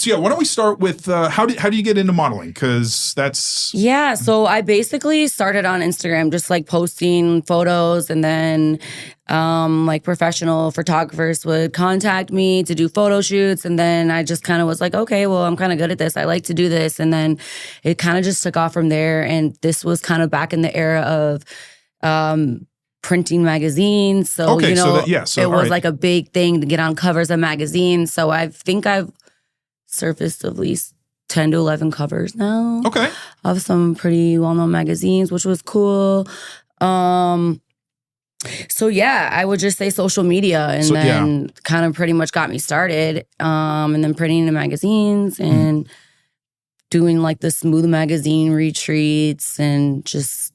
So yeah, why don't we start with how do you get into modeling? Because that's So I basically started on Instagram, just like posting photos, and then like professional photographers would contact me to do photo shoots, and then I just kind of was like, okay, well, I'm kind of good at this. I like to do this, and then it kind of just took off from there. And this was kind of back in the era of printing magazines, so okay, it was like a big thing to get on covers of magazines. So I think I've surfaced at least 10 to 11 covers now. Okay. Of some pretty well-known magazines, which was cool. So yeah, I would just say social media, and kind of pretty much got me started. And then printing in magazines and doing like the Smooth magazine retreats and just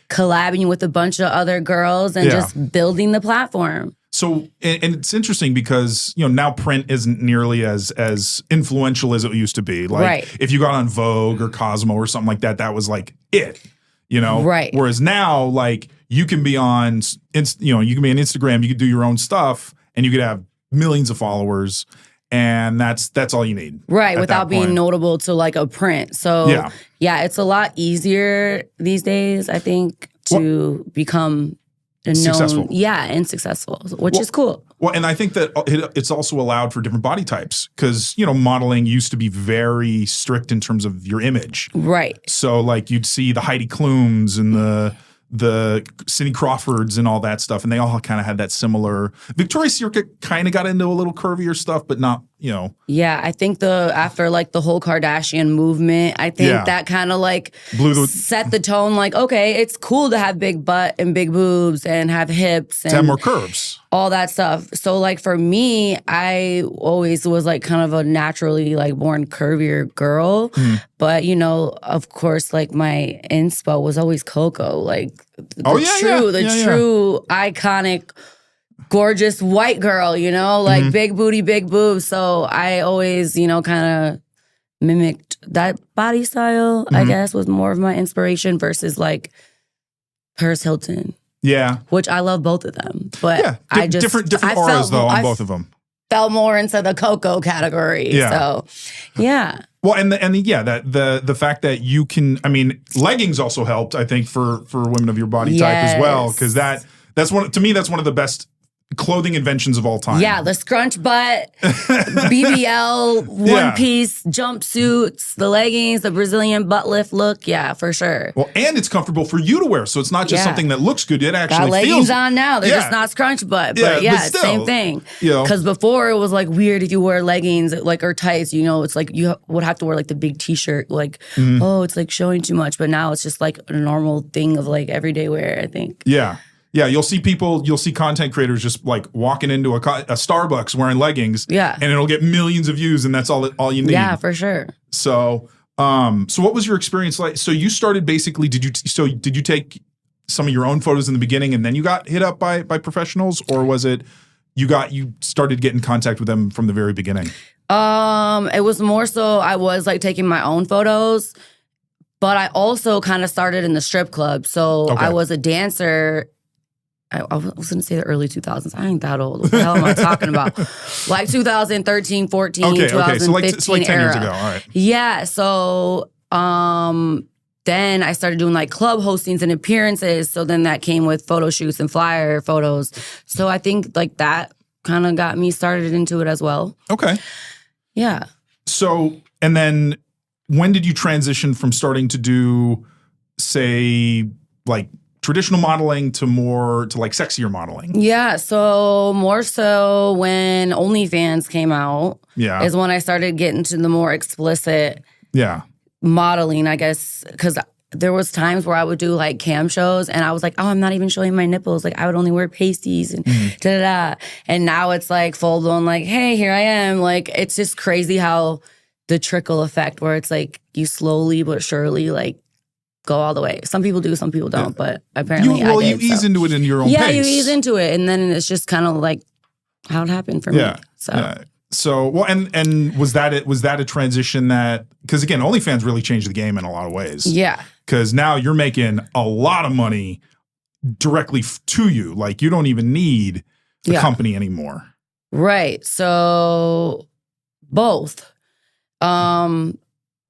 collabing with a bunch of other girls and just building the platform. So, and it's interesting because, now print isn't nearly as influential as it used to be. Like if you got on Vogue or Cosmo or something like that, that was like it, Right. Whereas now, like you can be on, you can be on Instagram, you could do your own stuff and you could have millions of followers and that's all you need. Right. Without being notable to like a print. So yeah, it's a lot easier these days, I think, to become successful. And successful, which is cool. Well, and I think that it's also allowed for different body types because, modeling used to be very strict in terms of your image. Right. So like you'd see the Heidi Klums and the Cindy Crawfords and all that stuff, and they all kind of had that similar. Victoria's Secret kind of got into a little curvier stuff, but not, Yeah, I think after like the whole Kardashian movement, I think that kind of like set the tone. Like, okay, it's cool to have big butt and big boobs and have hips and to have more curves, all that stuff. So like for me, I always was like kind of a naturally like born curvier girl, but of course, like my inspo was always Coco, like the true iconic, gorgeous white girl, like big booty, big boobs. So I always, kind of mimicked that body style, I guess, was more of my inspiration versus like Paris Hilton. Yeah. Which I love both of them. But I just different auras though on both of them. Fell more into the Coco category. Yeah. So yeah. Well, the fact that you can, leggings also helped, I think, for women of your body type as well, because that's one of the best clothing inventions of all time. Yeah, the scrunch butt, BBL, one piece jumpsuits, the leggings, the Brazilian butt lift look. Yeah, for sure. Well, and it's comfortable for you to wear, so it's not just something that looks good. It actually got leggings feels on now. They're just not scrunch butt, but it's same thing. Because before it was like weird if you wear leggings like or tights. It's like you would have to wear like the big T-shirt. Like it's like showing too much. But now it's just like a normal thing of like everyday wear, I think. Yeah. Yeah, you'll see content creators just like walking into a Starbucks wearing leggings, and it'll get millions of views, and that's all you need. Yeah, for sure. So, so what was your experience like? So you started basically. Did you take some of your own photos in the beginning, and then you got hit up by professionals, or was it you started getting contact with them from the very beginning? It was more so I was like taking my own photos, but I also kind of started in the strip club. So I was a dancer. I was going to say the early 2000s. I ain't that old. What the hell am I talking about? Like 2013, 14, 2015 so like 10 era. years ago. All right. Yeah. So then I started doing like club hostings and appearances. So then that came with photo shoots and flyer photos. So I think like that kind of got me started into it as well. Okay. Yeah. So, and then when did you transition from starting to do, say, like traditional modeling to like sexier modeling? Yeah, so more so when OnlyFans came out is when I started getting to the more explicit modeling, I guess, because there was times where I would do like cam shows and I was like, oh, I'm not even showing my nipples. Like I would only wear pasties and da-da-da. And now it's like full blown like, hey, here I am. Like it's just crazy how the trickle effect where it's like you slowly but surely like go all the way. Some people do, some people don't, but apparently I did. You ease into it in your own pace. Yeah, you ease into it, and then it's just kind of like how it happened for me. So, well, and was that a transition that, because again, OnlyFans really changed the game in a lot of ways. Yeah. Because now you're making a lot of money directly to you. Like you don't even need the company anymore. Right. So both.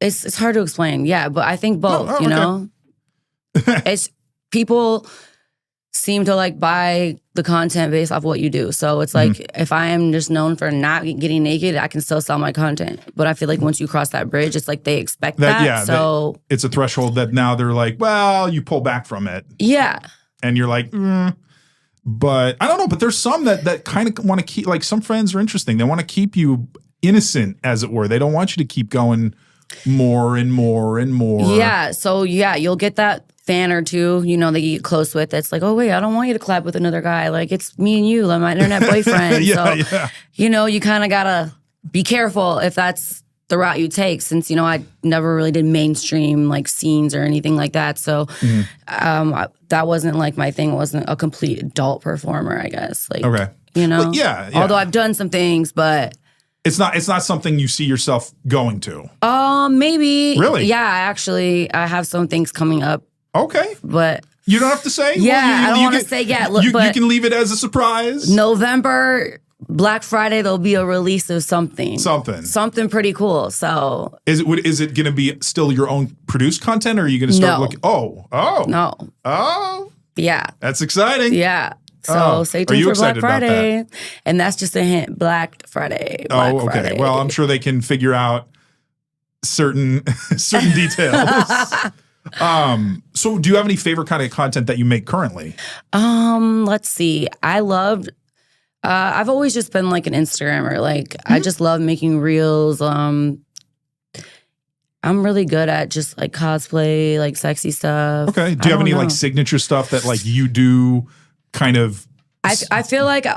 It's hard to explain. Yeah, but I think both, you know? It's people seem to like buy the content based off what you do. So it's like if I am just known for not getting naked, I can still sell my content. But I feel like once you cross that bridge, it's like they expect that. Yeah, so it's a threshold that now they're like, well, you pull back from it. Yeah. And you're like, But I don't know. But there's some that kind of want to keep, like some friends are interesting. They want to keep you innocent, as it were. They don't want you to keep going more and more and more. Yeah. So yeah, you'll get that fan or two, you know, that you get close with. It's like, oh wait, I don't want you to collab with another guy. Like it's me and you, like my internet boyfriend. You know, you kind of gotta be careful if that's the route you take. Since you know, I never really did mainstream like scenes or anything like that. So that wasn't like my thing. It wasn't a complete adult performer, I guess. Like, you know, well, Although I've done some things, but. It's not something you see yourself going to. Maybe. Really? Yeah, I have some things coming up. Okay. But you don't have to say? Yeah, I don't want to say yet. You can leave it as a surprise. November, Black Friday, there'll be a release of something. Something pretty cool. So is it going to be still your own produced content, or are you going to start looking? Oh. Yeah. That's exciting. Yeah. So stay tuned for Black Friday. And that's just a hint. Black Friday. Okay. Friday. Well, I'm sure they can figure out certain details. So do you have any favorite kind of content that you make currently? Let's see. I've always just been like an Instagrammer. Like I just love making reels. I'm really good at just like cosplay, like sexy stuff. Okay. Do you have any like signature stuff that like you do kind of? I feel like the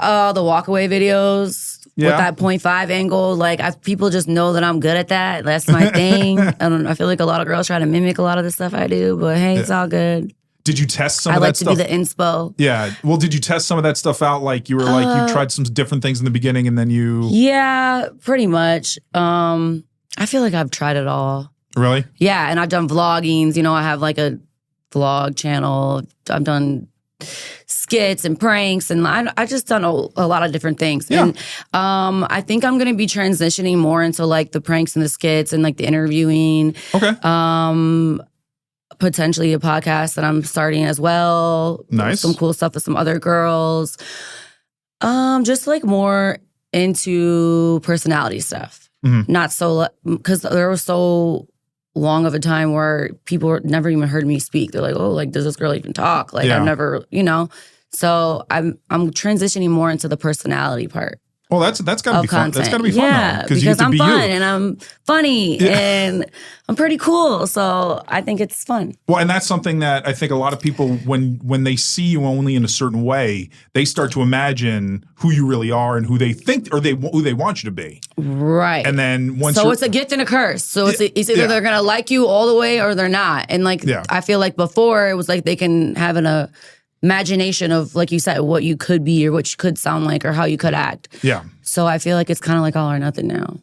walkaway videos with that 0.5 angle, like people just know that I'm good at that. That's my thing. I feel like a lot of girls try to mimic a lot of the stuff I do, but hey, it's all good. Did you test some of that stuff? I like to be the inspo. Yeah. Well, did you test some of that stuff out? Like you were you tried some different things in the beginning and then you... Yeah, pretty much. I feel like I've tried it all. Really? Yeah, and I've done vloggings. You know, I have like a vlog channel. I've done skits and pranks, and I just done a lot of different things. Yeah. And I think I'm going to be transitioning more into like the pranks and the skits and like the interviewing. Okay. Potentially a podcast that I'm starting as well. Nice. Some cool stuff with some other girls. Just like more into personality stuff. Not so, because there was so long of a time where people never even heard me speak. They're like, oh, like, does this girl even talk? Like, I've never, you know. So I'm transitioning more into the personality part. Well, that's gotta be fun. That's gotta be fun, yeah, though, because I'm fun and I'm funny and I'm pretty cool. So I think it's fun. Well, and that's something that I think a lot of people, when they see you only in a certain way, they start to imagine who you really are and who they think or who they want you to be. Right. And then once it's a gift and a curse. So it's either they're gonna like you all the way or they're not. And like I feel like before it was like they can have an imagination of, like you said, what you could be or what you could sound like or how you could act. Yeah. So I feel like it's kind of like all or nothing now.